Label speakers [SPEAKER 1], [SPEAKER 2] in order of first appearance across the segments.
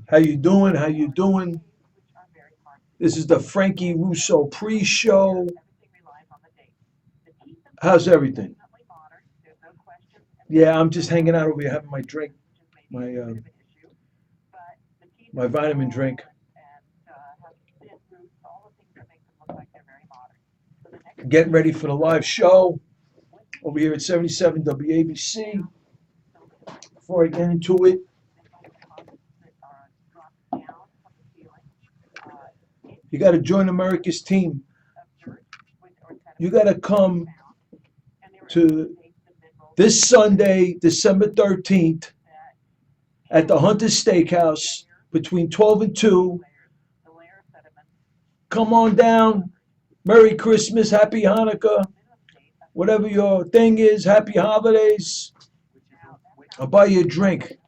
[SPEAKER 1] How you doing? How you doing? This is the Frankie Russo pre-show. How's everything? Yeah, I'm just hanging out over here having my drink, my my vitamin drink. Getting ready for the live show over here at 77 WABC. Before I get into it, you got to join America's team. You got to come to this Sunday, December 13th, at the Hunter's Steakhouse between 12 and 2. Come on down. Merry Christmas, Happy Hanukkah, whatever your thing is, Happy Holidays. I'll buy you a drink.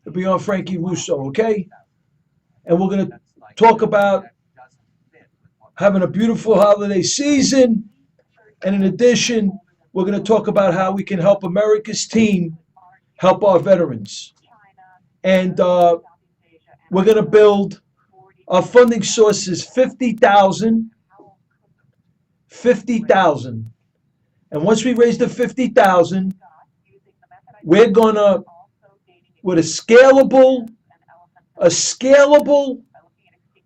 [SPEAKER 1] It'll be on Frankie Russo, okay? And we're going to talk about having a beautiful holiday season. And in addition, we're going to talk about how we can help America's team help our veterans. And we're going to build our funding source is 50,000. 50,000. And once we raise the 50,000, we're going to, with a scalable,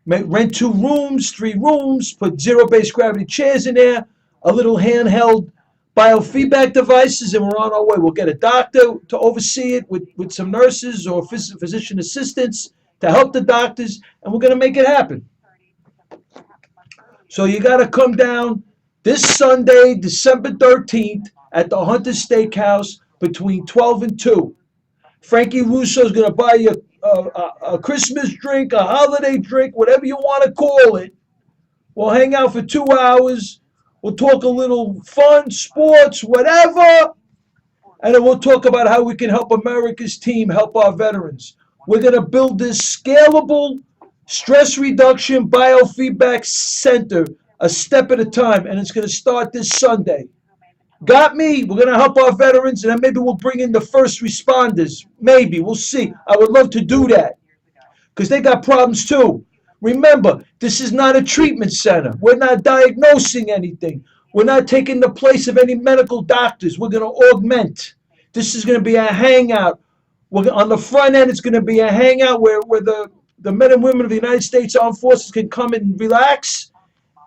[SPEAKER 1] rent 2 rooms, 3 rooms, put zero-based gravity chairs in there, a little handheld biofeedback devices, and we're on our way. We'll get a doctor to oversee it with some nurses or physician assistants to help the doctors, and we're going to make it happen. So you got to come down this Sunday, December 13th, at the Hunter's Steakhouse between 12 and 2. Frankie Russo is going to buy you a Christmas drink, a holiday drink, whatever you want to call it. We'll hang out for 2 hours. We'll talk a little fun, sports, whatever. And then we'll talk about how we can help America's team help our veterans. We're going to build this scalable stress reduction biofeedback center a step at a time. And it's going to start this Sunday. Got me? We're going to help our veterans, and then maybe we'll bring in the first responders. Maybe. We'll see. I would love to do that because they got problems too. Remember, this is not a treatment center. We're not diagnosing anything. We're not taking the place of any medical doctors. We're going to augment. This is going to be a hangout. On the front end, it's going to be a hangout where the men and women of the United States Armed Forces can come and relax.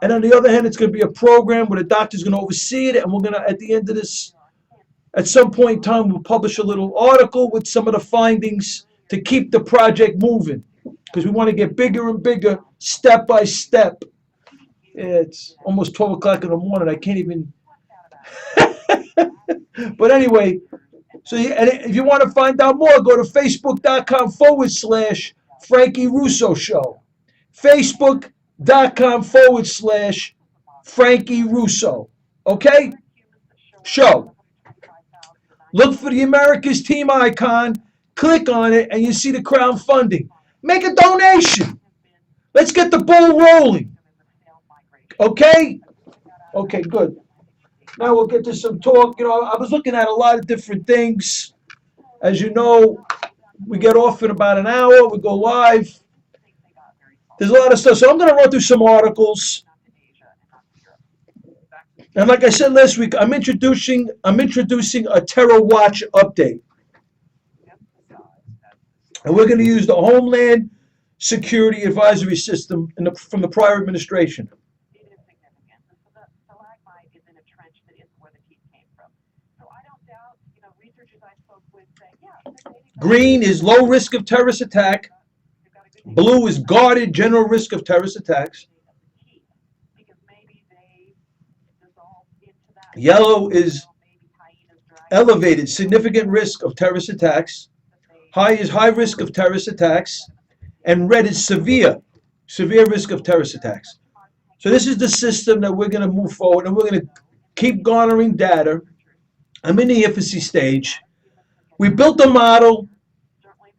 [SPEAKER 1] And on the other hand, it's going to be a program where the doctor's going to oversee it. And we're going to, at the end of this, at some point in time, we'll publish a little article with some of the findings to keep the project moving. Because we want to get bigger and bigger, step by step. It's almost 12 o'clock in the morning. I can't even. But anyway, so if you want to find out more, go to facebook.com/Frankie Russo Show. Facebook.com/Frankie Russo. Okay? Show. Look for the America's Team icon. Click on it, and you see the crowdfunding. Make a donation. Let's get the ball rolling. Okay? Okay, good. Now we'll get to some talk. You know, I was looking at a lot of different things. As you know, we get off in about an hour. We go live. There's a lot of stuff. So I'm going to run through some articles. And like I said last week, I'm introducing a Terror Watch update. And we're going to use the Homeland Security Advisory System from the prior administration. Green is low risk of terrorist attack. Blue is guarded, general risk of terrorist attacks. Yellow is elevated, significant risk of terrorist attacks. High is high risk of terrorist attacks. And red is severe risk of terrorist attacks. So this is the system that we're going to move forward, and we're going to keep garnering data. I'm in the infancy stage. We built a model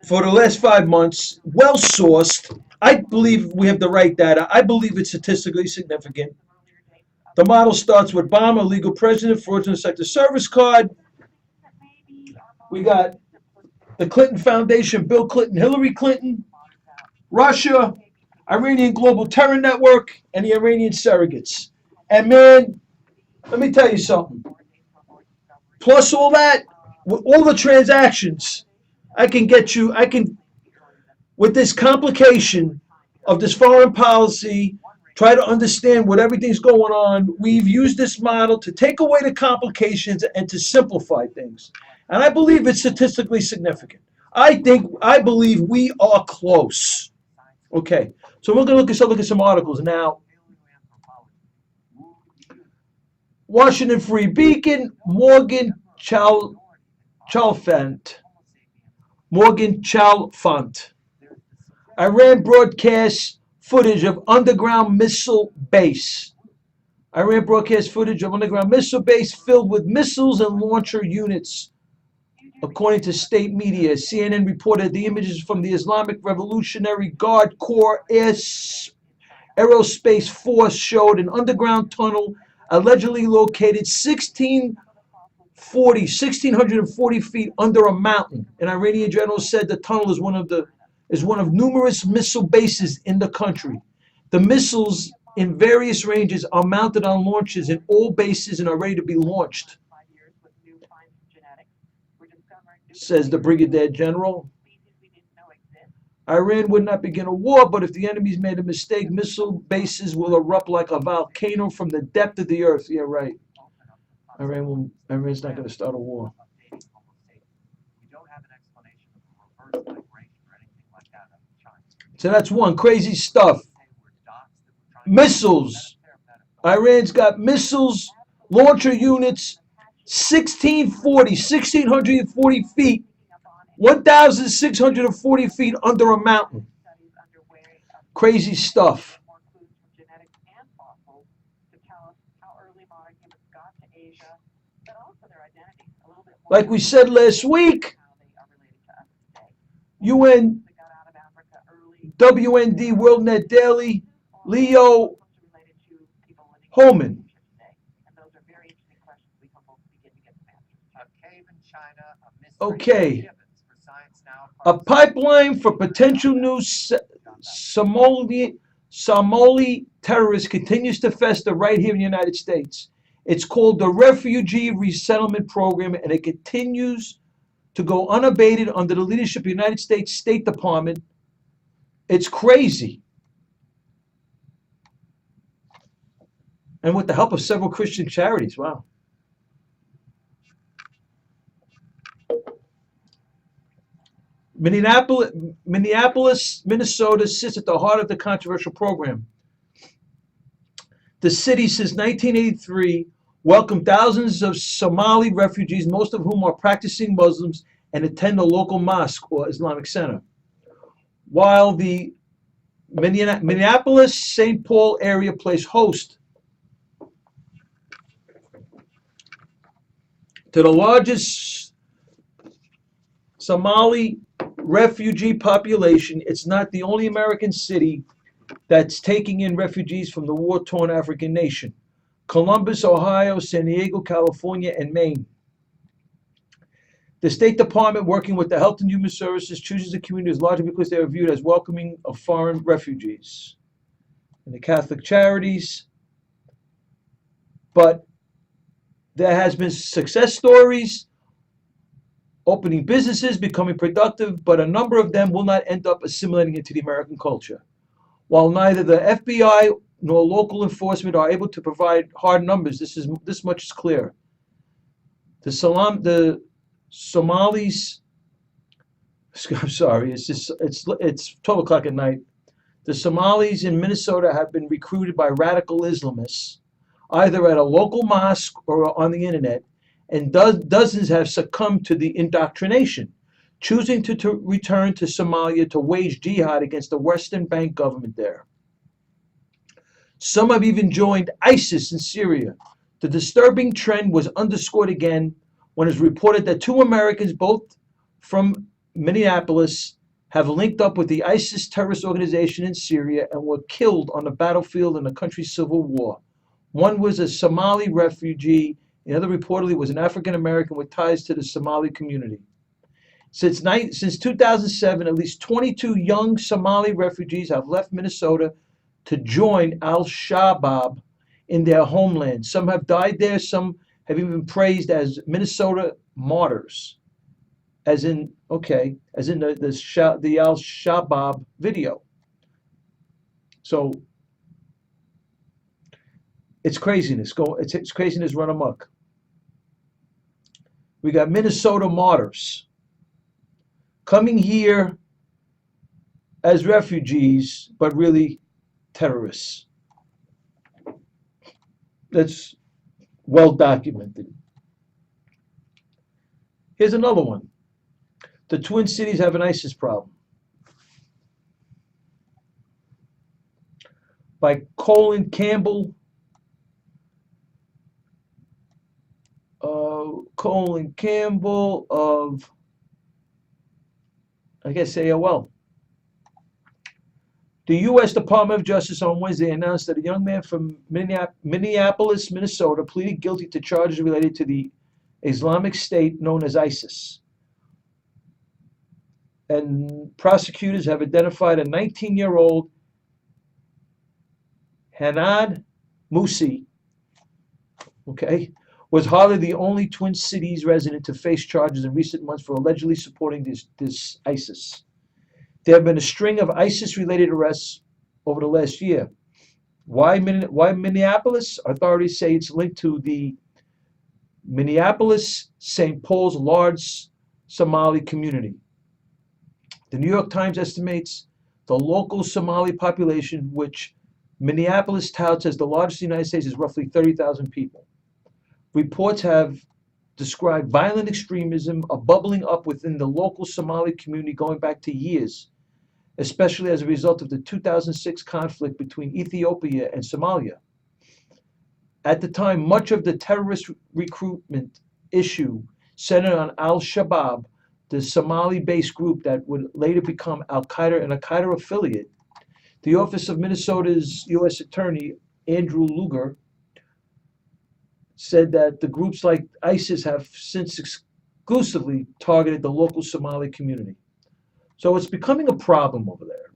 [SPEAKER 1] for the last 5 months, well sourced. I believe we have the right data. I believe it's statistically significant. The model starts with bomb, illegal president, fraudulent sector service card. We got the Clinton Foundation, Bill Clinton, Hillary Clinton. Russia, Iranian Global Terror Network, and the Iranian surrogates. And man, let me tell you something. Plus all that, with all the transactions, I can, with this complication of this foreign policy, try to understand what everything's going on. We've used this model to take away the complications and to simplify things. And I believe it's statistically significant. I believe we are close. Okay, so we're going to look at some articles now. Washington Free Beacon, Chalfant. Morgan Chalfant. Iran broadcasts footage of underground missile base. Iran broadcast footage of underground missile base filled with missiles and launcher units. According to state media, CNN reported the images from the Islamic Revolutionary Guard Corps Aerospace Force showed an underground tunnel allegedly located 1,640 feet under a mountain. An Iranian general said the tunnel is one of numerous missile bases in the country. The missiles in various ranges are mounted on launches in all bases and are ready to be launched, says the brigadier general. Iran would not begin a war, but if the enemy's made a mistake, missile bases will erupt like a volcano from the depth of the earth. Yeah, right. Iran's not going to start a war. So that's one. Crazy stuff. Missiles. Iran's got missiles, launcher units, 1,640 feet, 1,640 feet under a mountain. Crazy stuff. Like we said last week, UN, WND, WorldNet Daily, Leo Holman. Okay. A pipeline for potential new Somali terrorists continues to fester right here in the United States. It's called the Refugee Resettlement Program, and it continues to go unabated under the leadership of the United States State Department. It's crazy. And with the help of several Christian charities. Wow. Minneapolis, Minnesota sits at the heart of the controversial program. The city, since 1983, welcomed thousands of Somali refugees, most of whom are practicing Muslims and attend a local mosque or Islamic center. While the Minneapolis-St. Paul area plays host to the largest Somali refugee population, it's not the only American city that's taking in refugees from the war-torn African nation. Columbus, Ohio, San Diego, California, and Maine. The State Department, working with the Health and Human Services, chooses the communities largely because they are viewed as welcoming of foreign refugees. And the Catholic charities. But there has been success stories, opening businesses, becoming productive, but a number of them will not end up assimilating into the American culture. While neither the FBI nor local enforcement are able to provide hard numbers, this much is clear. The Somalis, I'm sorry, it's 12 o'clock at night. The Somalis in Minnesota have been recruited by radical Islamists, either at a local mosque or on the internet, and dozens have succumbed to the indoctrination, choosing to return to Somalia to wage jihad against the Western Bank government there. Some have even joined ISIS in Syria. The disturbing trend was underscored again when it was reported that 2 Americans, both from Minneapolis, have linked up with the ISIS terrorist organization in Syria and were killed on the battlefield in the country's civil war. One was a Somali refugee. The other reportedly was an African American with ties to the Somali community. Since 2007, at least 22 young Somali refugees have left Minnesota to join al-Shabaab in their homeland. Some have died there, some have even been praised as Minnesota martyrs, as in the al-Shabaab video. So it's craziness. It's craziness run amok. We got Minnesota martyrs coming here as refugees, but really terrorists. That's well documented. Here's another one. The Twin Cities have an ISIS problem. By Colin Campbell. Colin Campbell of, I guess, AOL. The U.S. Department of Justice on Wednesday announced that a young man from Minneapolis, Minnesota, pleaded guilty to charges related to the Islamic State known as ISIS. And prosecutors have identified a 19-year-old Hanad Musi, was hardly the only Twin Cities resident to face charges in recent months for allegedly supporting this ISIS. There have been a string of ISIS-related arrests over the last year. Why Minneapolis? Authorities say it's linked to the Minneapolis-St. Paul's large Somali community. The New York Times estimates the local Somali population, which Minneapolis touts as the largest in the United States, is roughly 30,000 people. Reports have described violent extremism bubbling up within the local Somali community going back to years, especially as a result of the 2006 conflict between Ethiopia and Somalia. At the time, much of the terrorist recruitment issue centered on al-Shabaab, the Somali-based group that would later become Al-Qaeda, an Al-Qaeda affiliate. The Office of Minnesota's U.S. Attorney, Andrew Luger, said that the groups like ISIS have since exclusively targeted the local Somali community. So it's becoming a problem over there,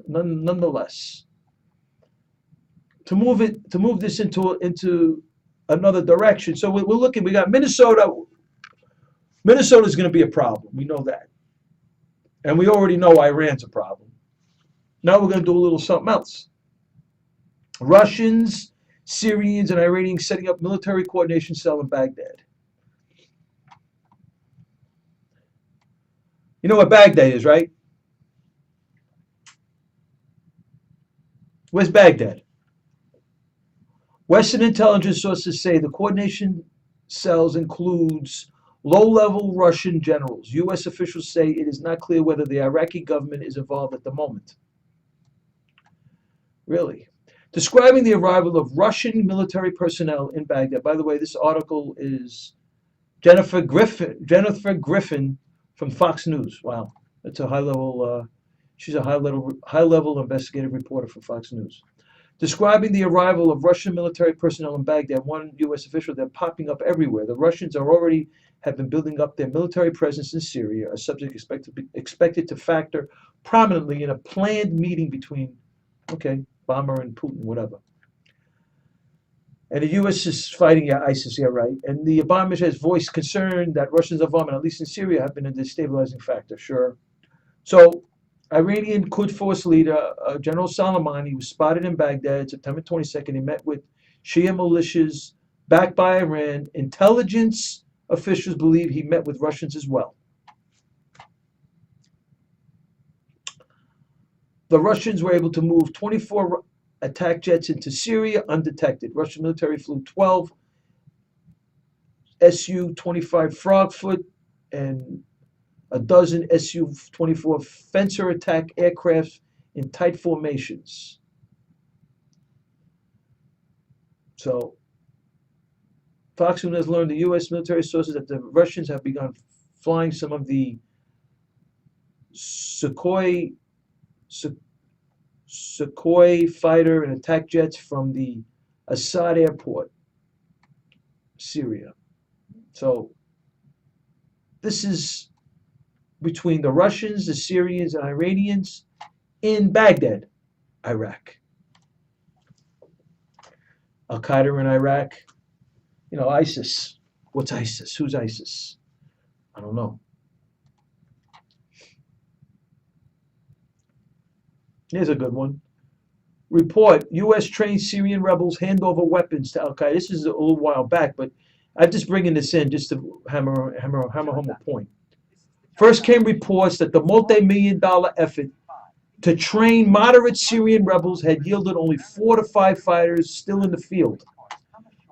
[SPEAKER 1] nonetheless. To move this into another direction. So we're looking. We got Minnesota. Minnesota's going to be a problem. We know that, and we already know Iran's a problem. Now we're going to do a little something else. Russians, Syrians, and Iranians setting up military coordination cell in Baghdad. You know what Baghdad is, right? Where's Baghdad? Western intelligence sources say the coordination cells includes low-level Russian generals. U.S. officials say it is not clear whether the Iraqi government is involved at the moment. Really? Describing the arrival of Russian military personnel in Baghdad. By the way, this article is Jennifer Griffin from Fox News. Wow, that's a high-level. She's a high-level investigative reporter for Fox News. Describing the arrival of Russian military personnel in Baghdad, one U.S. official, they're popping up everywhere. The Russians have been building up their military presence in Syria, a subject expected to factor prominently in a planned meeting between, Obama and Putin, whatever. And the U.S. is fighting ISIS, yeah, right. And the Obama has voiced concern that Russia's involvement, at least in Syria, have been a destabilizing factor, sure. So, Iranian Quds Force leader General Soleimani was spotted in Baghdad September 22nd. He met with Shia militias backed by Iran. Intelligence officials believe he met with Russians as well. The Russians were able to move 24 attack jets into Syria undetected. Russian military flew 12 Su-25 Frogfoot and a dozen Su-24 Fencer attack aircraft in tight formations. So, Fox News has learned the U.S. military sources that the Russians have begun flying some of the Sukhoi fighter and attack jets from the Assad airport, Syria. So, this is between the Russians, the Syrians, and Iranians in Baghdad, Iraq. Al Qaeda in Iraq. ISIS. What's ISIS? Who's ISIS? I don't know. Here's a good one. Report: U.S. trained Syrian rebels hand over weapons to Al Qaeda. This is a little while back, but I'm just bringing this in just to hammer home a point. First came reports that the multi-million-dollar effort to train moderate Syrian rebels had yielded only 4 to 5 fighters still in the field.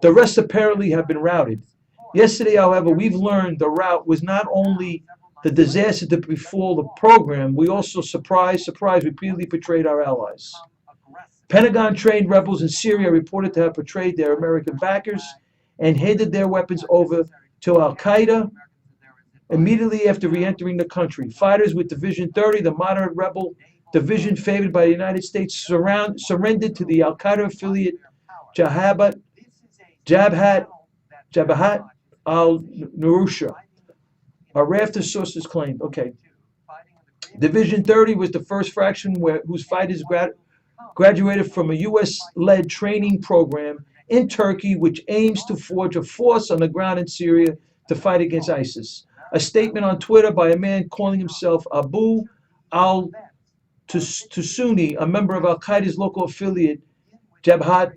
[SPEAKER 1] The rest apparently have been routed. Yesterday, however, we've learned the rout was not only the disaster to befall the program, we also, surprise, repeatedly betrayed our allies. Pentagon-trained rebels in Syria are reported to have betrayed their American backers and handed their weapons over to Al Qaeda immediately after re-entering the country. Fighters with Division 30, the moderate rebel division favored by the United States, surrendered to the Al Qaeda affiliate Jabhat al-Nusra. A raft of sources claimed. Okay. Division 30 was the first faction whose fighters graduated from a U.S.-led training program in Turkey, which aims to forge a force on the ground in Syria to fight against ISIS. A statement on Twitter by a man calling himself Abu al-Tusuni, a member of Al-Qaeda's local affiliate, Jabhat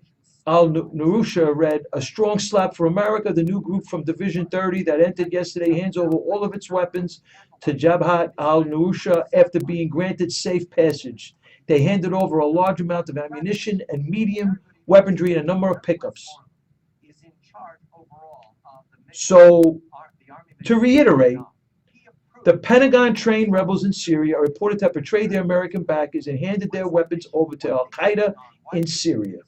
[SPEAKER 1] al-Nusra, read, "A strong slap for America. The new group from Division 30 that entered yesterday hands over all of its weapons to Jabhat al-Nusra after being granted safe passage. They handed over a large amount of ammunition and medium weaponry and a number of pickups." So, to reiterate, the Pentagon-trained rebels in Syria are reported to have betrayed their American backers and handed their weapons over to Al-Qaeda in Syria.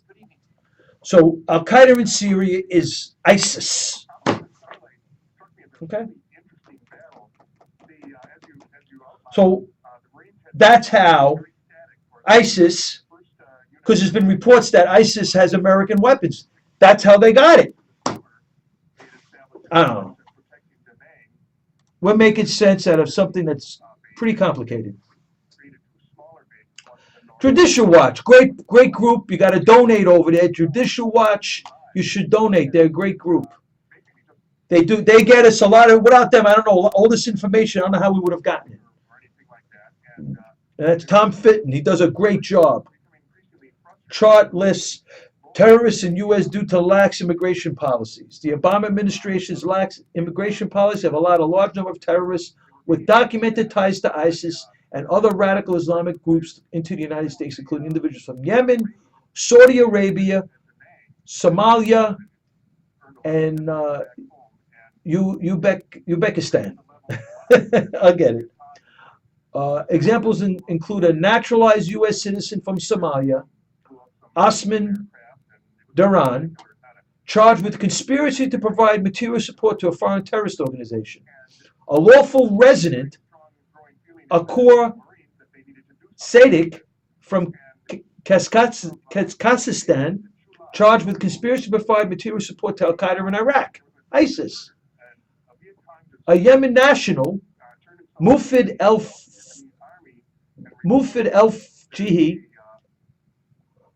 [SPEAKER 1] So Al-Qaeda in Syria is ISIS. Okay? So that's how ISIS, because there's been reports that ISIS has American weapons. That's how they got it. I don't know. We're making sense out of something that's pretty complicated. Judicial Watch, great group. You got to donate over there. Judicial Watch, you should donate. They're a great group. They get us a lot of. Without them, I don't know all this information. I don't know how we would have gotten it. And that's Tom Fitton. He does a great job. Chart lists terrorists in U.S. due to lax immigration policies. The Obama administration's lax immigration policies have allowed a large number of terrorists with documented ties to ISIS and other radical Islamic groups into the United States, including individuals from Yemen, Saudi Arabia, Somalia, and Uzbekistan. I get it. Examples include a naturalized U.S. citizen from Somalia, Osman Duran, charged with conspiracy to provide material support to a foreign terrorist organization. A lawful resident, Akur Sadiq from Kazakhstan, charged with conspiracy to provide material support to Al-Qaeda in Iraq, ISIS. A Yemen national, Mufid El-Jihi,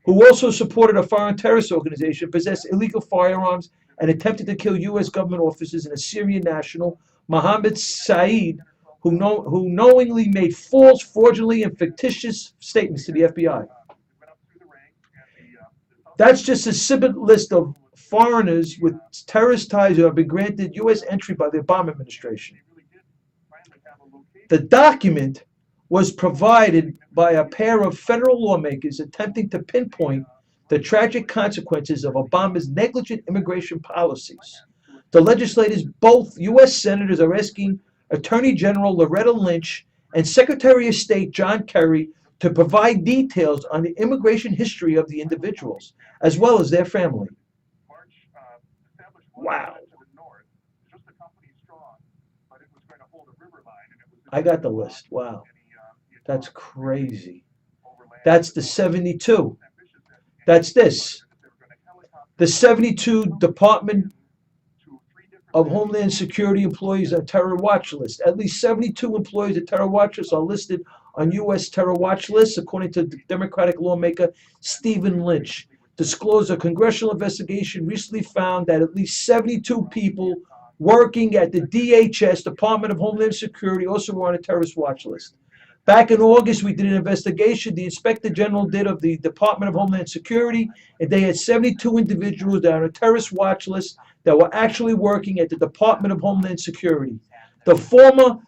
[SPEAKER 1] who also supported a foreign terrorist organization, possessed illegal firearms, and attempted to kill U.S. government officers, and a Syrian national, Mohammed Saeed, who knowingly made false, fraudulent, and fictitious statements to the FBI. That's just a snippet list of foreigners with terrorist ties who have been granted U.S. entry by the Obama administration. The document was provided by a pair of federal lawmakers attempting to pinpoint the tragic consequences of Obama's negligent immigration policies. The legislators, both U.S. senators, are asking Attorney General Loretta Lynch and Secretary of State John Kerry to provide details on the immigration history of the individuals, as well as their family. Wow. I got the list. Wow. That's crazy. That's the 72. That's this. The 72 Department of Homeland Security employees on terror watch list. At least 72 employees of terror watch lists are listed on U.S. terror watch lists, according to Democratic lawmaker Stephen Lynch. Disclosed a congressional investigation recently found that at least 72 people working at the DHS, Department of Homeland Security, also were on a terrorist watch list. Back in August, we did an investigation. The Inspector General did of the Department of Homeland Security, and they had 72 individuals that are on a terrorist watch list that were actually working at the Department of Homeland Security. The former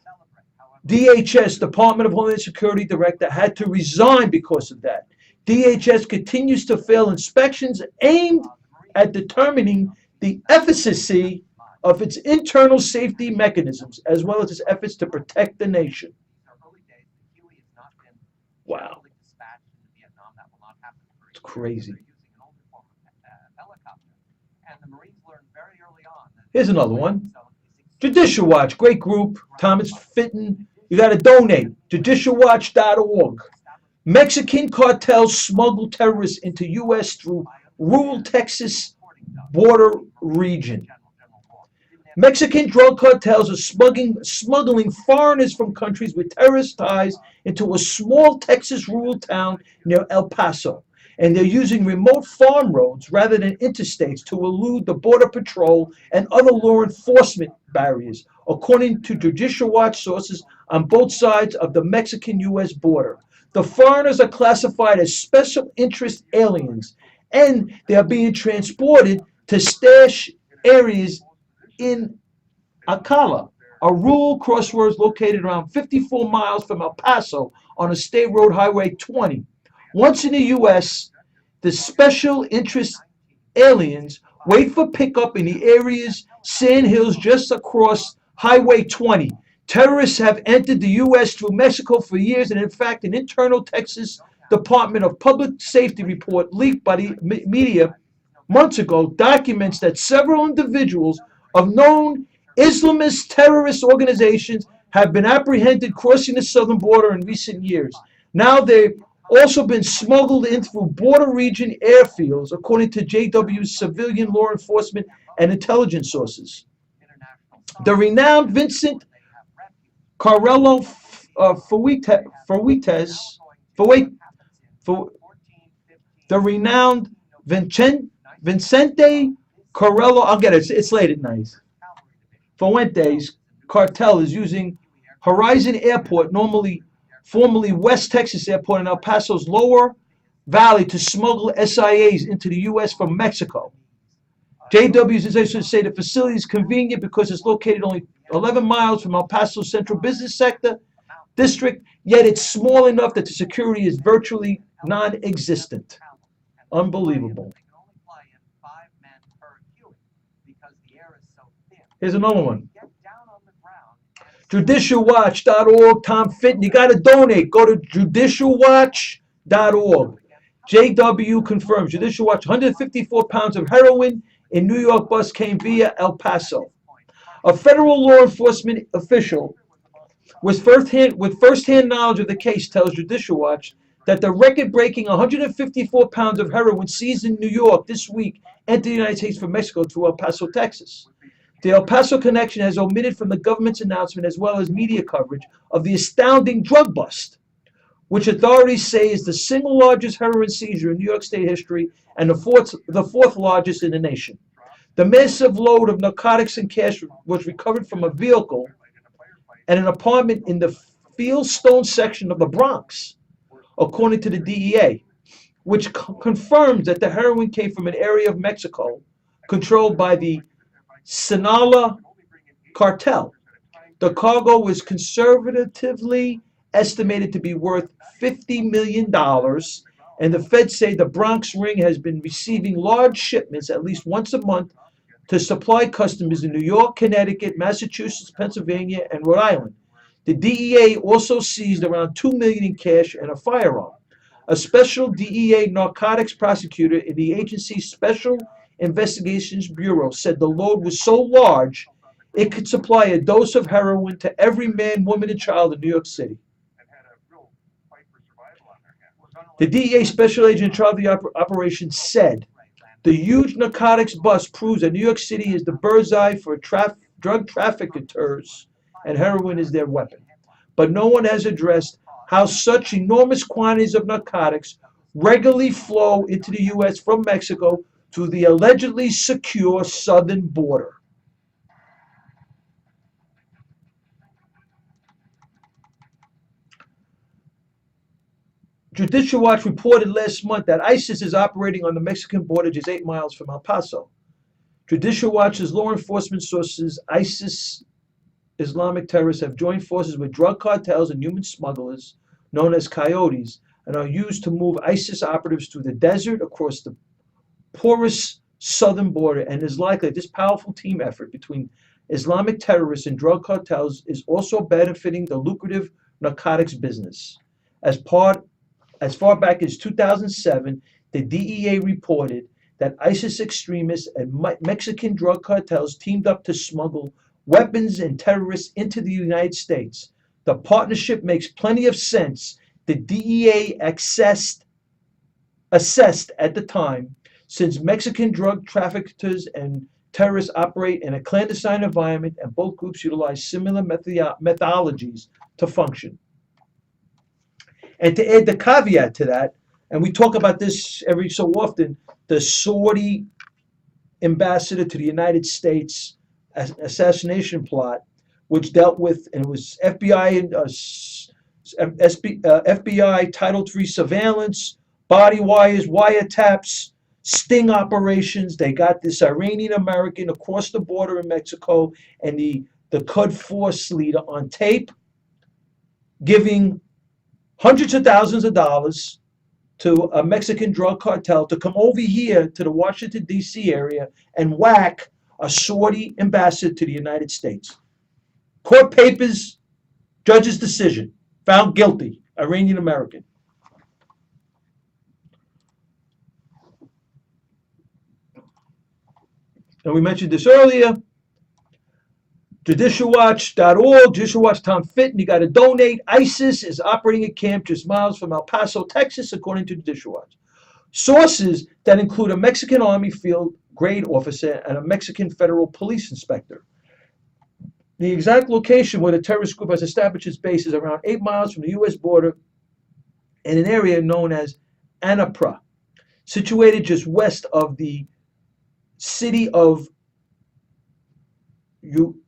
[SPEAKER 1] DHS, Department of Homeland Security Director, had to resign because of that. DHS continues to fail inspections aimed at determining the efficacy of its internal safety mechanisms, as well as its efforts to protect the nation. Wow. It's crazy. Here's another one. Judicial Watch, great group. Thomas Fitton. You got to donate. Judicialwatch.org. Mexican cartels smuggle terrorists into U.S. through rural Texas border region. Mexican drug cartels are smuggling foreigners from countries with terrorist ties into a small Texas rural town near El Paso. And they're using remote farm roads rather than interstates to elude the Border Patrol and other law enforcement barriers, according to Judicial Watch sources on both sides of the Mexican-U.S. border. The foreigners are classified as special interest aliens, and they are being transported to stash areas in Acala, a rural crossroads located around 54 miles from El Paso on a state road Highway 20. Once in the U.S., the special interest aliens wait for pickup in the area's sand hills just across Highway 20. Terrorists have entered the U.S. through Mexico for years, and in fact, an internal Texas Department of Public Safety report leaked by the media months ago documents that several individuals of known Islamist terrorist organizations have been apprehended crossing the southern border in recent years. Now they've also been smuggled in through border region airfields, according to JW's civilian law enforcement and intelligence sources. The renowned Vincent Carrello the renowned Vincente Carrello, I'll get it, it's late at night. Fuentes cartel is using Horizon Airport, formerly West Texas Airport in El Paso's Lower Valley, to smuggle SIAs into the U.S. from Mexico. JW's institutions say the facility is convenient because it's located only 11 miles from El Paso's central business district, yet it's small enough that the security is virtually non-existent. Unbelievable. Here's another one. Judicialwatch.org, Tom Fitton. You got to donate. Go to judicialwatch.org. JW confirms. Judicial Watch, 154 pounds of heroin in New York bus came via El Paso. A federal law enforcement official with first-hand knowledge of the case tells Judicial Watch that the record-breaking 154 pounds of heroin seized in New York this week entered the United States from Mexico through El Paso, Texas. The El Paso connection has omitted from the government's announcement, as well as media coverage, of the astounding drug bust, which authorities say is the single largest heroin seizure in New York State history and the fourth largest in the nation. The massive load of narcotics and cash was recovered from a vehicle and an apartment in the Fieldstone section of the Bronx, according to the DEA, which confirms that the heroin came from an area of Mexico controlled by the Sinaloa cartel. The cargo was conservatively estimated to be worth $50 million, and the feds say the Bronx ring has been receiving large shipments at least once a month to supply customers in New York, Connecticut, Massachusetts, Pennsylvania, and Rhode Island. The DEA also seized around $2 million in cash and a firearm. A special DEA narcotics prosecutor in the agency's Special Investigations Bureau said the load was so large it could supply a dose of heroin to every man, woman, and child in New York City. The DEA special agent in charge of the operation said The huge narcotics bust proves that New York City is the bird's eye for drug traffickers, and heroin is their weapon. But no one has addressed how such enormous quantities of narcotics regularly flow into the U.S. from Mexico to the allegedly secure southern border. Judicial Watch reported last month that ISIS is operating on the Mexican border just 8 miles from El Paso. Judicial Watch's law enforcement sources, ISIS Islamic terrorists have joined forces with drug cartels and human smugglers, known as coyotes, and are used to move ISIS operatives through the desert across the porous southern border. And it is likely this powerful team effort between Islamic terrorists and drug cartels is also benefiting the lucrative narcotics business. As part as far back as 2007, the DEA reported that ISIS extremists and Mexican drug cartels teamed up to smuggle weapons and terrorists into the United States. The partnership makes plenty of sense. The DEA assessed at the time, since Mexican drug traffickers and terrorists operate in a clandestine environment and both groups utilize similar methodologies to function. And to add the caveat to that, and we talk about this every so often, the Saudi ambassador to the United States assassination plot, which dealt with, and it was FBI Title III surveillance, body wires, wiretaps, sting operations. They got this Iranian American across the border in Mexico and the Quds Force leader on tape giving hundreds of thousands of dollars to a Mexican drug cartel to come over here to the Washington, D.C. area and whack a Saudi ambassador to the United States. Court papers, judge's decision, found guilty, Iranian American. And we mentioned this earlier. JudicialWatch.org, Judicial Watch Tom Fitton, you got to donate. ISIS is operating a camp just miles from El Paso, Texas, according to Judicial Watch. Sources that include a Mexican Army field grade officer and a Mexican federal police inspector. The exact location where the terrorist group has established its base is around 8 miles from the U.S. border in an area known as Anapra, situated just west of the city of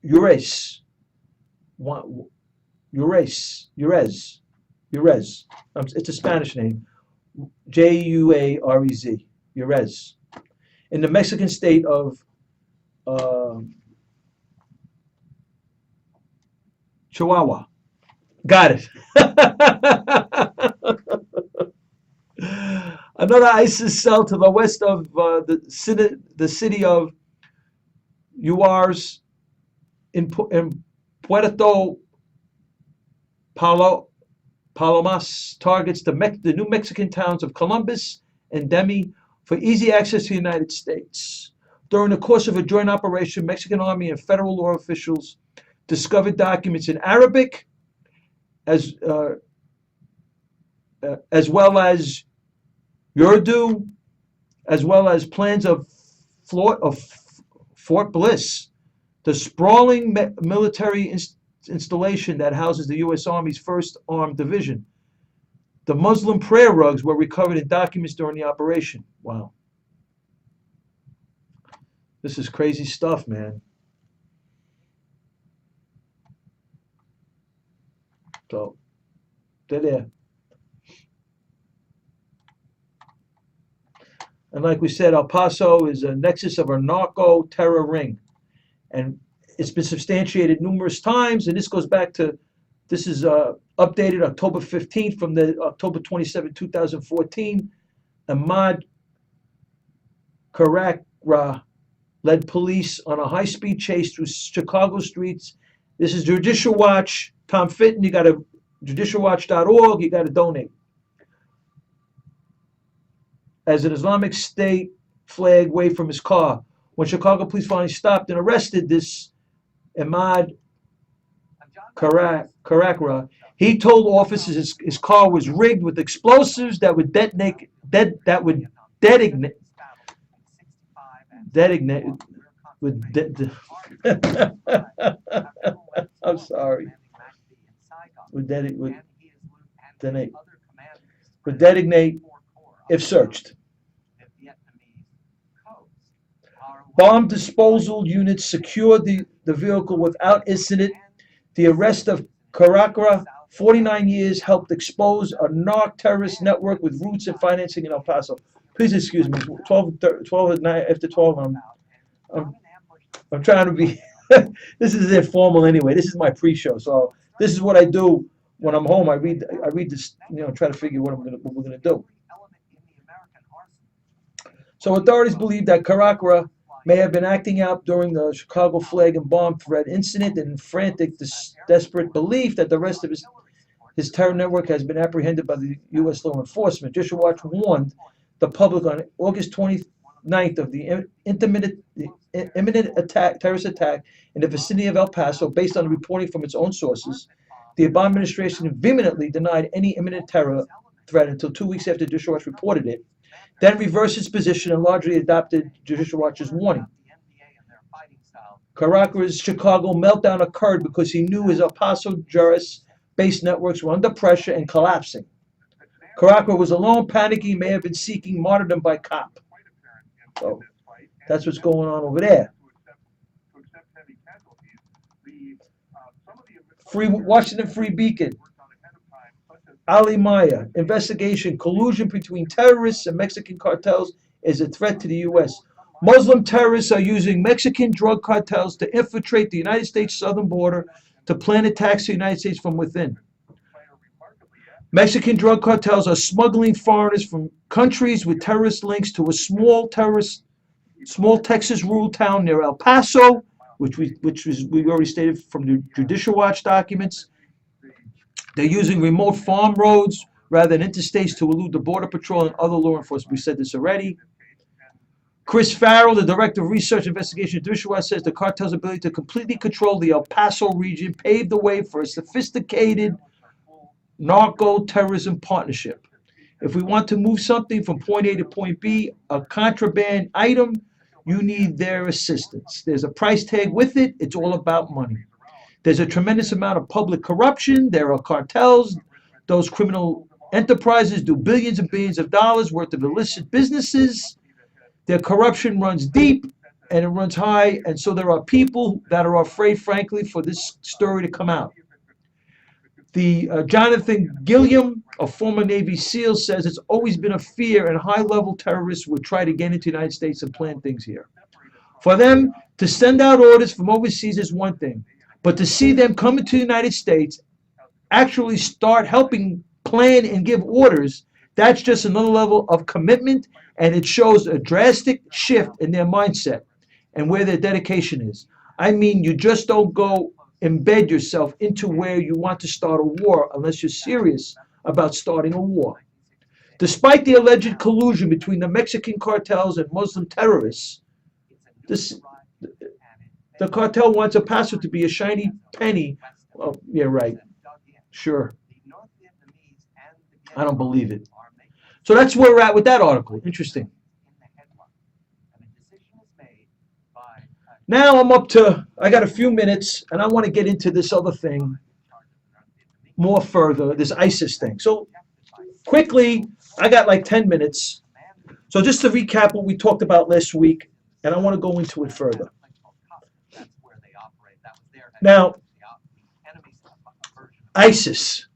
[SPEAKER 1] Juarez. It's a Spanish name. Juarez. Juarez. In the Mexican state of Chihuahua. Got it. Another ISIS cell to the west of the city of Juarez in Puerto Palomas targets the new Mexican towns of Columbus and Demi for easy access to the United States. During the course of a joint operation, Mexican Army and federal law officials discovered documents in Arabic as well as Urdu, as well as plans of Fort Bliss, the sprawling military installation that houses the U.S. Army's 1st Armed Division. The Muslim prayer rugs were recovered in documents during the operation. Wow. This is crazy stuff, man. So, they're there. And like we said, El Paso is a nexus of a narco-terror ring. And it's been substantiated numerous times. And this goes back to, this is updated October 15th from the October 27, 2014. Ahmad Karakra led police on a high-speed chase through Chicago streets. This is Judicial Watch. Tom Fitton, you got to judicialwatch.org, you got to donate. As an Islamic State flag waved from his car. When Chicago police finally stopped and arrested this Ahmad Karakra, he told officers his car was rigged with explosives that would detonate designate would I'm sorry. Would designate would designate if searched. Bomb disposal units secured the vehicle without incident. The arrest of Caracra, 49 years, helped expose a narc terrorist network with roots and financing in El Paso. Please excuse me. 12 at night, after 12, I'm, I'm trying to be. This is informal anyway. This is my pre-show, so this is what I do when I'm home. I read this, try to figure what we're gonna do. So authorities believe that Caracra may have been acting out during the Chicago flag and bomb threat incident in frantic, desperate belief that the rest of his terror network has been apprehended by the U.S. law enforcement. Joshua Watch warned the public on August 29th of the imminent terrorist attack in the vicinity of El Paso, based on reporting from its own sources. The Obama administration vehemently denied any imminent terror threat until 2 weeks after Joshua Watch reported it, then reversed its position and largely adopted Judicial Watch's warning. Caracas' Chicago meltdown occurred because he knew his El Paso Juris-based networks were under pressure and collapsing. Caracas was alone, panicking, may have been seeking martyrdom by cop. So that's what's going on over there. Washington Free Beacon. Ali Maya, investigation, collusion between terrorists and Mexican cartels is a threat to the U.S. Muslim terrorists are using Mexican drug cartels to infiltrate the United States southern border to plan attacks to the United States from within. Mexican drug cartels are smuggling foreigners from countries with terrorist links to a small Texas rural town near El Paso, which we already stated from the Judicial Watch documents. They're using remote farm roads rather than interstates to elude the Border Patrol and other law enforcement. We said this already. Chris Farrell, the Director of Research Investigation at Judicial Watch, says the cartel's ability to completely control the El Paso region paved the way for a sophisticated narco-terrorism partnership. If we want to move something from point A to point B, a contraband item, you need their assistance. There's a price tag with it. It's all about money. There's a tremendous amount of public corruption. There are cartels. Those criminal enterprises do billions and billions of dollars worth of illicit businesses. Their corruption runs deep and it runs high. And so there are people that are afraid, frankly, for this story to come out. The Jonathan Gilliam, a former Navy SEAL, says it's always been a fear and high-level terrorists would try to get into the United States and plan things here. For them to send out orders from overseas is one thing. But to see them come into the United States, actually start helping plan and give orders, that's just another level of commitment, and it shows a drastic shift in their mindset and where their dedication is. I mean, you just don't go embed yourself into where you want to start a war unless you're serious about starting a war. Despite the alleged collusion between the Mexican cartels and Muslim terrorists, the cartel wants El Paso to be a shiny penny. Oh, yeah, right. Sure. I don't believe it. So that's where we're at with that article. Interesting. Now I got a few minutes, and I want to get into this other thing more further, this ISIS thing. So quickly, I got like 10 minutes. So just to recap what we talked about last week, and I want to go into it further. Now, ISIS,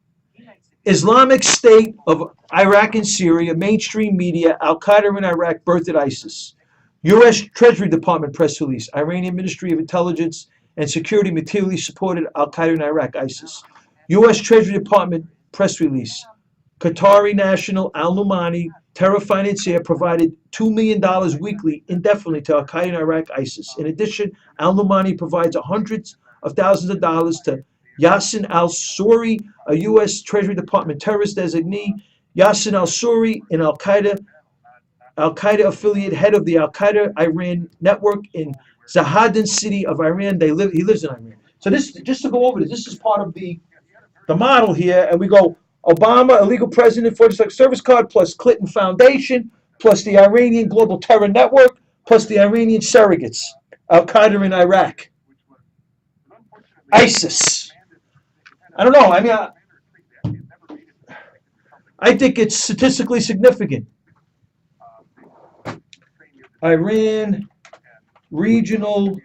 [SPEAKER 1] Islamic State of Iraq and Syria, mainstream media, Al-Qaeda in Iraq birthed ISIS. U.S. Treasury Department press release, Iranian Ministry of Intelligence and Security materially supported Al-Qaeda in Iraq, ISIS. U.S. Treasury Department press release, Qatari national Al-Numani, terror financier, provided $2 million weekly indefinitely to Al-Qaeda in Iraq, ISIS. In addition, Al-Numani provides hundreds of thousands of dollars to Yassin al-Suri, a U.S. Treasury Department terrorist designee. Yassin al-Suri, an Al-Qaeda affiliate, head of the Al-Qaeda Iran network in Zahedan city of Iran. He lives in Iran. So this, just to go over this is part of the model here, and we go Obama, illegal president, 46 service card, plus Clinton Foundation, plus the Iranian Global Terror Network, plus the Iranian surrogates, Al Qaeda in Iraq, ISIS. I don't know. I mean, I think it's statistically significant. Iran regional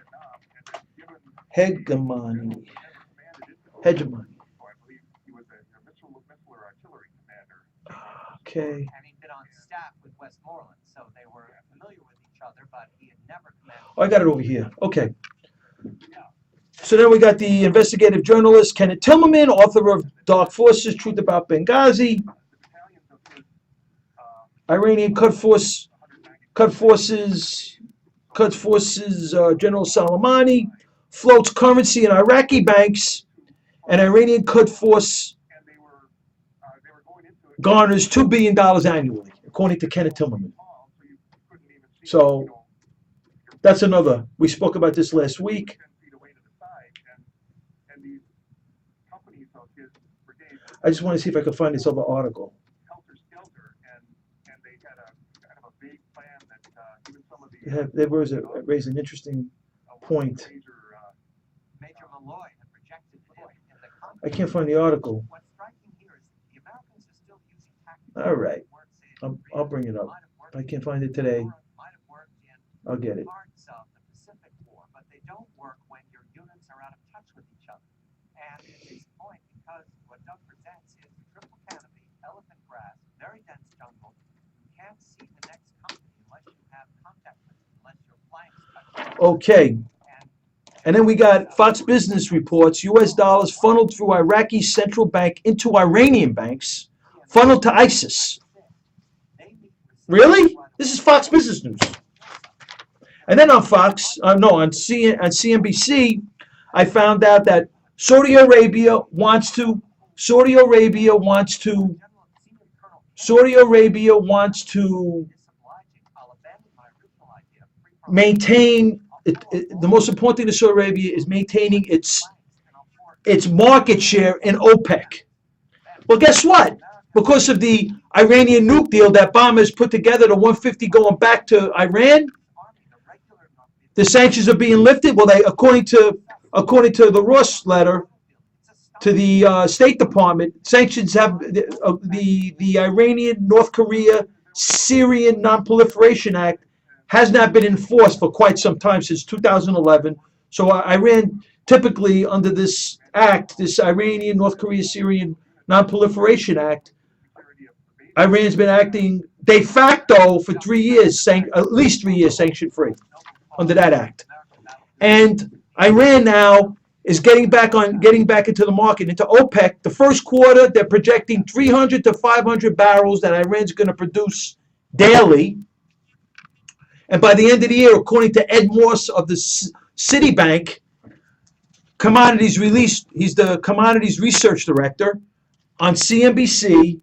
[SPEAKER 1] hegemony. Hegemony. Okay. Oh, I got it over here. Okay. So then we got the investigative journalist Kenneth Timmerman, author of Dark Forces, Truth About Benghazi. Iranian Quds Forces General Soleimani floats currency in Iraqi banks, and Iranian Quds Force garners $2 billion annually, according to Kenneth Timmerman. So that's another. We spoke about this last week. I just want to see if I can find this other article. They raised an interesting point. I can't find the article. All right. I'll bring it up. I can't find it today. I'll get it. Okay. And then we got Fox Business reports U.S. dollars funneled through Iraqi central bank into Iranian banks, funneled to ISIS. Really? This is Fox Business News. And then on on CNBC, I found out that Saudi Arabia wants to maintain the most important thing to Saudi Arabia is maintaining its market share in OPEC. Well, guess what? Because of the Iranian nuke deal that bombers put together, the 150 going back to Iran, the sanctions are being lifted. Well, according to the Ross letter to the State Department, sanctions have the Iranian, North Korea, Syrian Non-Proliferation Act has not been enforced for quite some time, since 2011. So Iran, typically under this act, this Iranian, North Korea, Syrian Non-Proliferation Act, Iran's been acting de facto for 3 years, at least 3 years sanction-free under that act. And Iran now is getting back into the market, into OPEC. The first quarter, they're projecting 300 to 500 barrels that Iran's going to produce daily. And by the end of the year, according to Ed Morse of the Citibank Commodities Release, he's the Commodities Research Director on CNBC,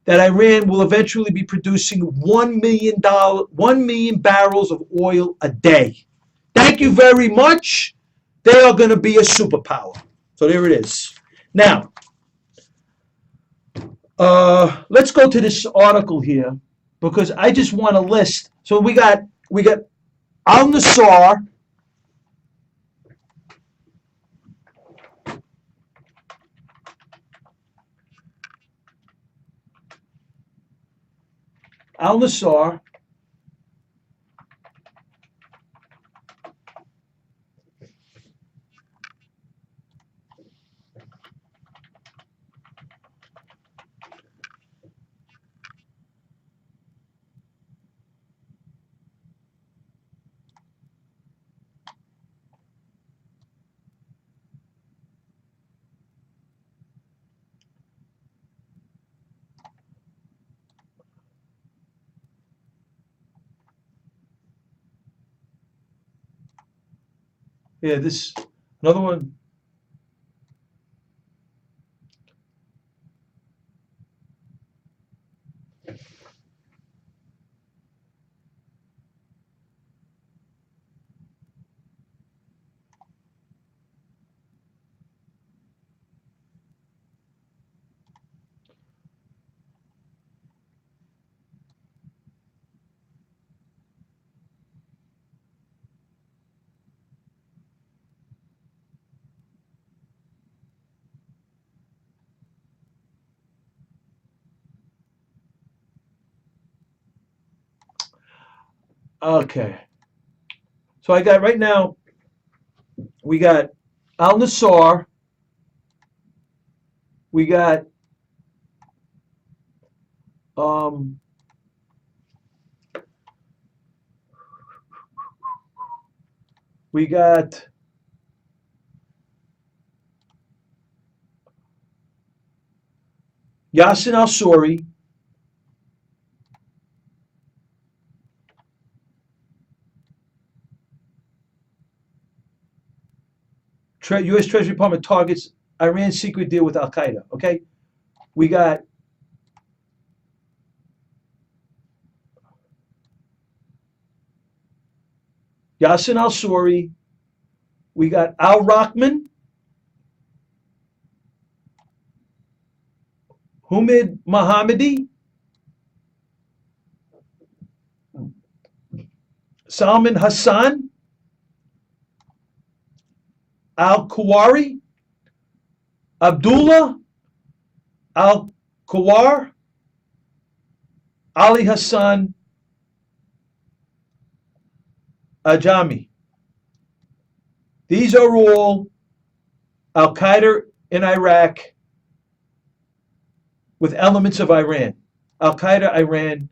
[SPEAKER 1] that Iran will eventually be producing 1 million barrels of oil a day. Thank you very much. They are going to be a superpower. So there it is. Now, let's go to this article here, because I just want to list. So we got Al Nassar. Al Nassar. Yeah, this another one. Okay. So I got right now. We got Al Nassar. We got um, we got Yassin Al Suri. U.S. Treasury Department targets Iran's secret deal with Al Qaeda. Okay. We got Yassin Al Suri. We got Al Rahman, Humid Mohammadi, Salman Hassan, Al Kuwari, Abdullah Al Kuwar, Ali Hassan Ajami. These are all Al Qaeda in Iraq with elements of Iran. Al Qaeda Iran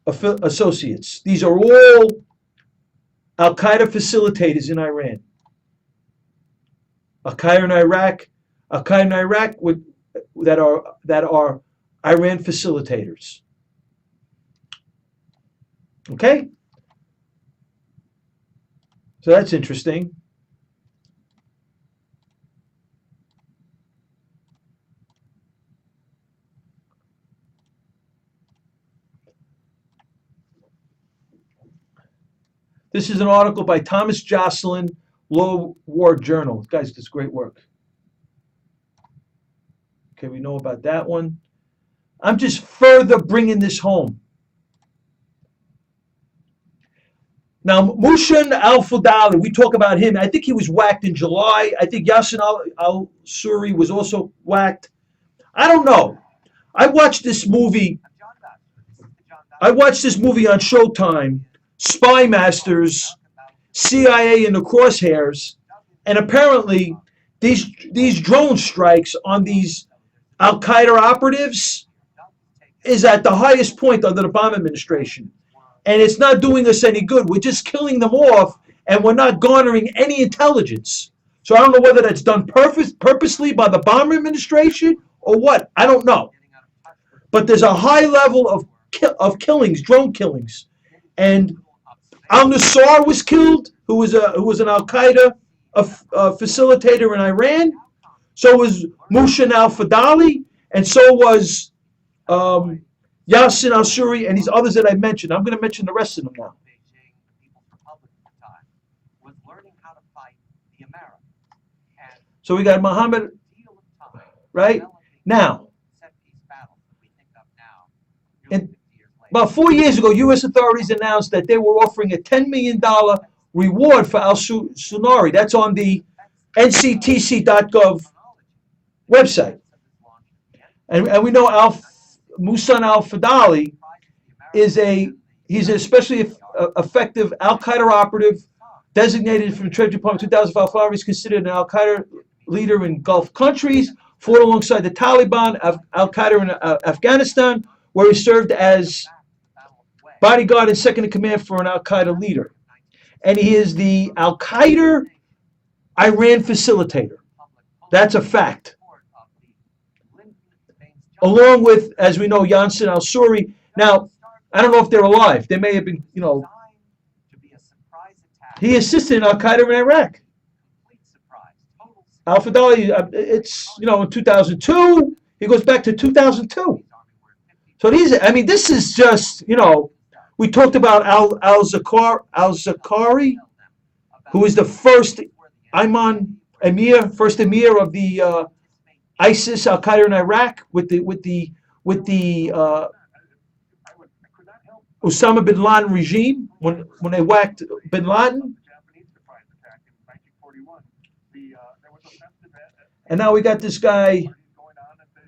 [SPEAKER 1] associates. These are all Al Qaeda facilitators in Iran. Al Qaeda in Iraq, Al Qaeda in Iraq with, that are Iran facilitators. Okay, so that's interesting. This is an article by Thomas Jocelyn, Law War Journal. Guys, this great work. Okay, we know about that one. I'm just further bringing this home. Now, Mushan al-Fadali, we talk about him. I think he was whacked in July. I think Yassin al-Suri was also whacked. I don't know. I watched this movie. I watched this movie on Showtime, Spy Masters, CIA in the crosshairs, and apparently these drone strikes on these Al Qaeda operatives is at the highest point under the Obama administration. And it's not doing us any good. We're just killing them off, and we're not garnering any intelligence. So I don't know whether that's done purposely by the Obama administration or what. I don't know. But there's a high level of killings, drone killings, and Al Nassar was killed, who was an Al Qaeda facilitator in Iran. So was Mushan al Fadali, and so was Yassin al Suri, and these others that I mentioned. I'm going to mention the rest of them now. So we got Muhammad, right? Now, in, about 4 years ago, U.S. authorities announced that they were offering a $10 million reward for al-Sunari. That's on the nctc.gov website. And we know Musan al-Fadali he's an especially effective Al-Qaeda operative designated from the Treasury Department 2005. Fadali is considered an Al-Qaeda leader in Gulf countries, fought alongside the Taliban, Al-Qaeda in Afghanistan, where he served as bodyguard and second in command for an Al-Qaeda leader. And he is the Al-Qaeda Iran facilitator. That's a fact. Along with, as we know, Yassin al-Suri. Now, I don't know if they're alive. They may have been, he assisted in Al-Qaeda in Iraq. Al-Fadali, it's, in 2002. He goes back to 2002. So this is just, we talked about al-Zakari, who is the first first emir of the ISIS, Al Qaeda in Iraq, with the Osama bin Laden regime when they whacked bin Laden. And now we got this guy,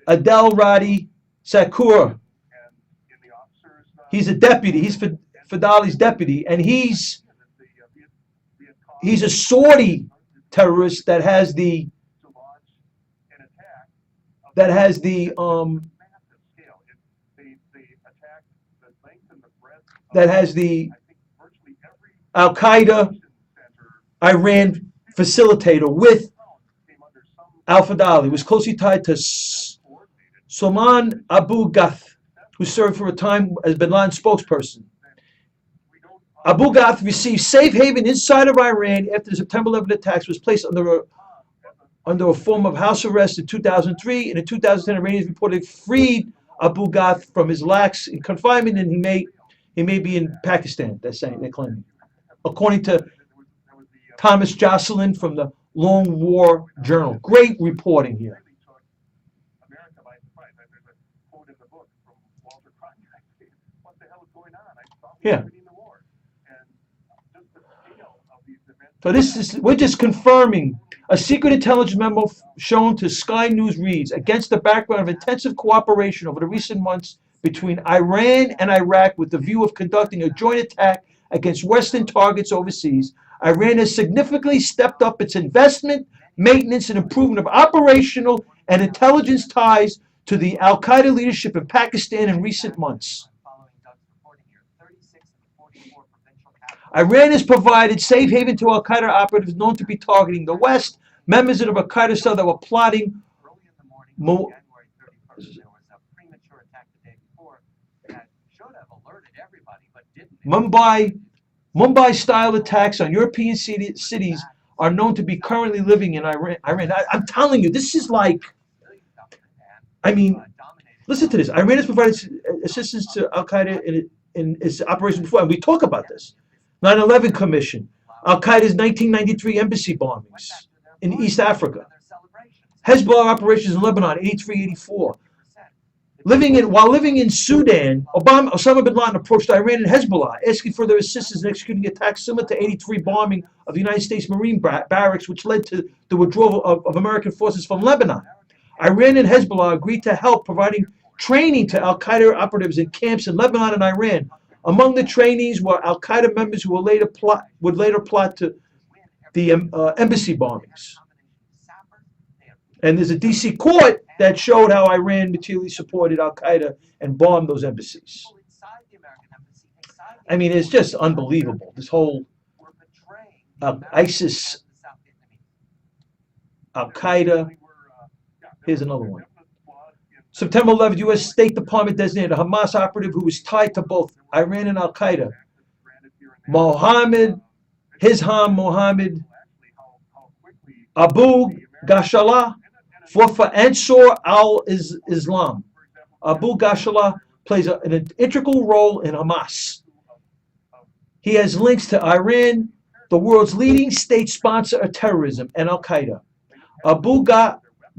[SPEAKER 1] Adel Radi Sakura. He's a deputy. He's Fadali's deputy, and he's a Saudi terrorist that has the Al Qaeda Iran facilitator with Al Fadali. Was closely tied to Salman Abu Ghath, who served for a time as bin Laden's spokesperson. Abu Ghath received safe haven inside of Iran after the September 11 attacks, was placed under a form of house arrest in 2003. And in 2010, Iranians reported freed Abu Ghath from his lax confinement, and he may be in Pakistan. They're claiming, according to Thomas Jocelyn from the Long War Journal. Great reporting here. Yeah. So we're just confirming a secret intelligence memo shown to Sky News reads, against the background of intensive cooperation over the recent months between Iran and Iraq with the view of conducting a joint attack against Western targets overseas, Iran has significantly stepped up its investment, maintenance, and improvement of operational and intelligence ties to the Al Qaeda leadership in Pakistan in recent months. Iran has provided safe haven to Al Qaeda operatives known to be targeting the West. Members of the Al Qaeda cell that were plotting Mumbai-style attacks on European cities are known to be currently living in Iran. I'm telling you, this is like, listen to this. Iran has provided assistance to Al Qaeda in its operation before, and we talk about this. 9/11 Commission, Al Qaeda's 1993 embassy bombings in East Africa, Hezbollah operations in Lebanon, 83-84. While living in Sudan, Osama bin Laden approached Iran and Hezbollah, asking for their assistance in executing attacks similar to 83 bombing of the United States Marine barracks, which led to the withdrawal of American forces from Lebanon. Iran and Hezbollah agreed to help, providing training to Al Qaeda operatives in camps in Lebanon and Iran. Among the trainees were Al Qaeda members who would later plot to the embassy bombings. And there's a DC court that showed how Iran materially supported Al Qaeda and bombed those embassies. It's just unbelievable. This whole ISIS, Al Qaeda. Here's another one. September 11th, U.S. State Department designated a Hamas operative who was tied to both Iran and Al Qaeda. Hisham Mohammed Abu Gashalah fought for Ansar al-Islam. Abu Gashalah plays an integral role in Hamas. He has links to Iran, the world's leading state sponsor of terrorism, and Al Qaeda. Abu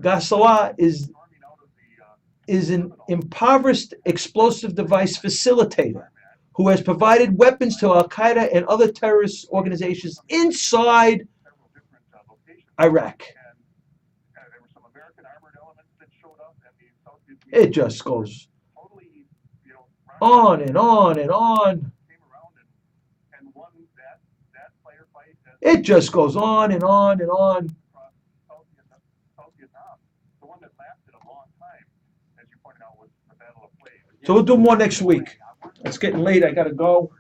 [SPEAKER 1] Gashalah is an impoverished explosive device facilitator who has provided weapons to Al Qaeda and other terrorist organizations inside Iraq. It just goes on and on and on. It just goes on and on and on. So we'll do more next week. It's getting late. I got to go.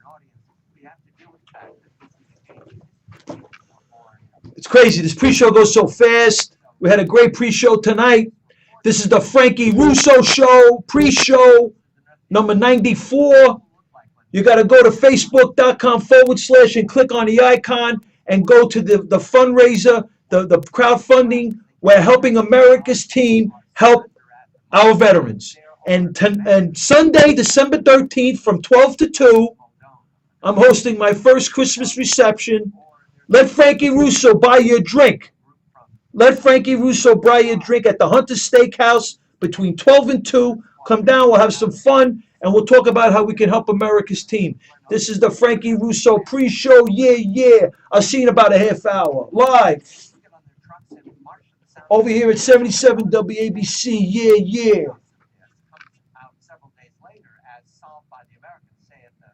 [SPEAKER 1] It's crazy. This pre-show goes so fast. We had a great pre-show tonight. This is the Frankie Russo Show, pre-show number 94. You got to go to facebook.com/ and click on the icon and go to the fundraiser, the crowdfunding. We're helping America's team help our veterans. And Sunday, December 13th, from 12 to 2, I'm hosting my first Christmas reception. Let Frankie Russo buy you a drink. Let Frankie Russo buy you a drink at the Hunter Steakhouse between 12 and 2. Come down, we'll have some fun, and we'll talk about how we can help America's team. This is the Frankie Russo pre-show. Yeah. I'll see you in about a half hour. Live. Over here at 77 WABC. Yeah.
[SPEAKER 2] as solved by the Americans, say at the